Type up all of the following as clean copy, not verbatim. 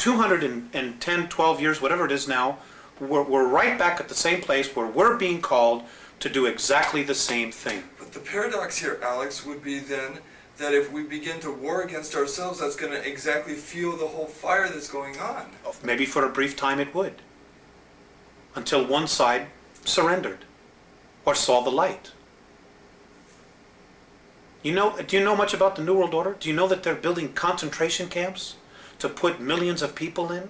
210, 12 years, whatever it is now, we're right back at the same place where we're being called to do exactly the same thing. But the paradox here, Alex, would be then that if we begin to war against ourselves, that's going to exactly fuel the whole fire that's going on. Maybe for a brief time it would, until one side surrendered or saw the light. Do you know much about the New World Order? Do you know that they're building concentration camps to put millions of people in?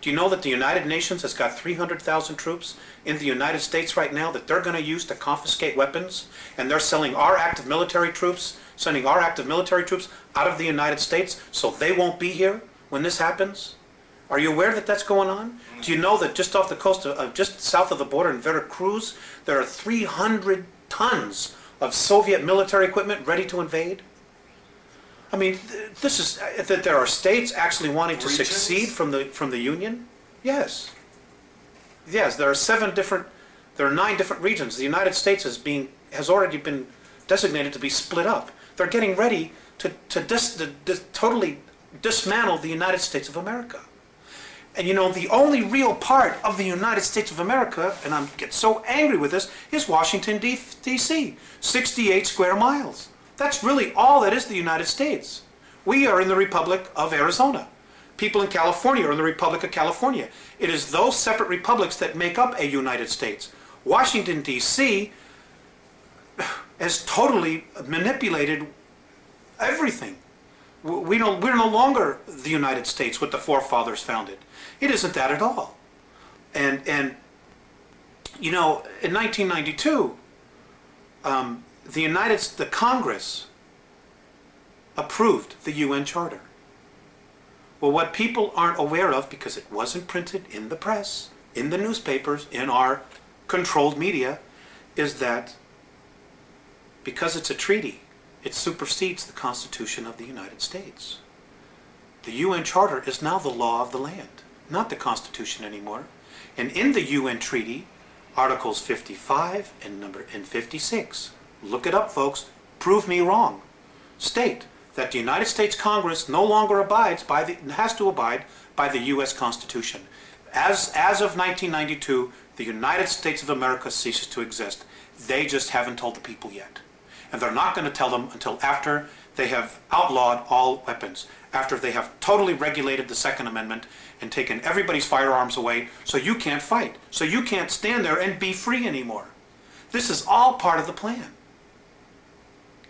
Do you know that the United Nations has got 300,000 troops in the United States right now that they're going to use to confiscate weapons, and they're sending our active military troops out of the United States so they won't be here when this happens? Are you aware that that's going on? Do you know that just off the coast of just south of the border in Veracruz, there are 300 tons of Soviet military equipment ready to invade? I mean, this is that there are states actually wanting to succeed from the Union. Yes, there are 9 different regions. The United States has already been designated to be split up. They're getting ready to totally dismantle the United States of America. And the only real part of the United States of America, and I get so angry with this, is Washington, D.C., 68 square miles. That's really all that is the United States. We are in the Republic of Arizona. People in California are in the Republic of California. It is those separate republics that make up a United States. Washington, D.C. has totally manipulated everything. We're no longer the United States, what the forefathers founded. It isn't that at all. And in 1992, the Congress approved the UN Charter. Well, what people aren't aware of, because it wasn't printed in the press, in the newspapers, in our controlled media, is that because it's a treaty, it supersedes the Constitution of the United States. The UN Charter is now the law of the land, not the Constitution anymore. And in the UN Treaty, Articles 55 and 56, look it up, folks, prove me wrong, state that the United States Congress no longer has to abide by the U.S. Constitution. As of 1992, the United States of America ceases to exist. They just haven't told the people yet. And they're not going to tell them until after they have outlawed all weapons, after they have totally regulated the Second Amendment and taken everybody's firearms away, so you can't fight, so you can't stand there and be free anymore. This is all part of the plan.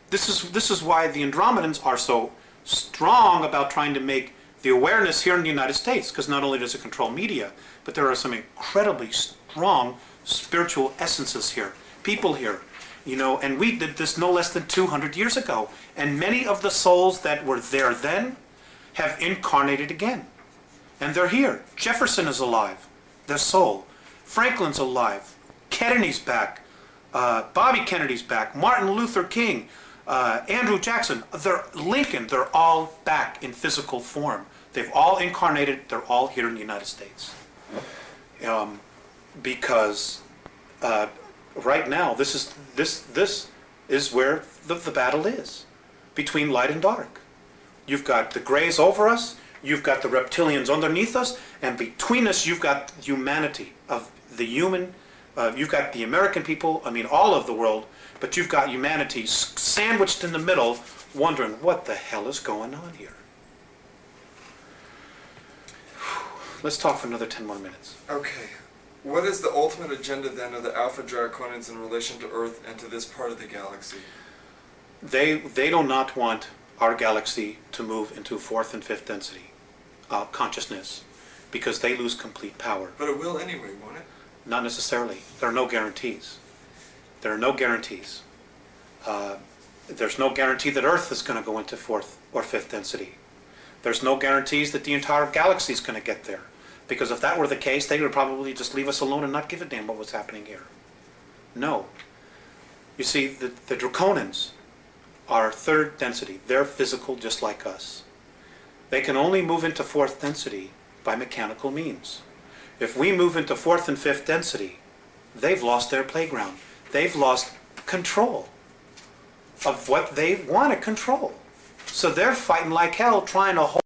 This is why the Andromedans are so strong about trying to make the awareness here in the United States, because not only does it control media, but there are some incredibly strong spiritual essences here, people here. And we did this no less than 200 years ago. And many of the souls that were there then have incarnated again. And they're here. Jefferson is alive, their soul. Franklin's alive. Kennedy's back. Bobby Kennedy's back. Martin Luther King. Andrew Jackson. Lincoln. They're all back in physical form. They've all incarnated. They're all here in the United States. Because right now, this is where the battle is, between light and dark. You've got the grays over us, you've got the reptilians underneath us, and between us you've got humanity of the human. You've got the American people, all of the world, but you've got humanity sandwiched in the middle, wondering what the hell is going on here. Let's talk for another 10 more minutes. Okay. What is the ultimate agenda then of the Alpha Draconans in relation to Earth and to this part of the galaxy? They do not want our galaxy to move into 4th and 5th density consciousness, because they lose complete power. But it will anyway, won't it? Not necessarily. There are no guarantees. There are no guarantees. There's no guarantee that Earth is going to go into 4th or 5th density. There's no guarantees that the entire galaxy is going to get there. Because if that were the case, they would probably just leave us alone and not give a damn what was happening here. No. You see, the Draconans are 3rd density. They're physical just like us. They can only move into 4th density by mechanical means. If we move into 4th and 5th density, they've lost their playground. They've lost control of what they want to control. So they're fighting like hell trying to hold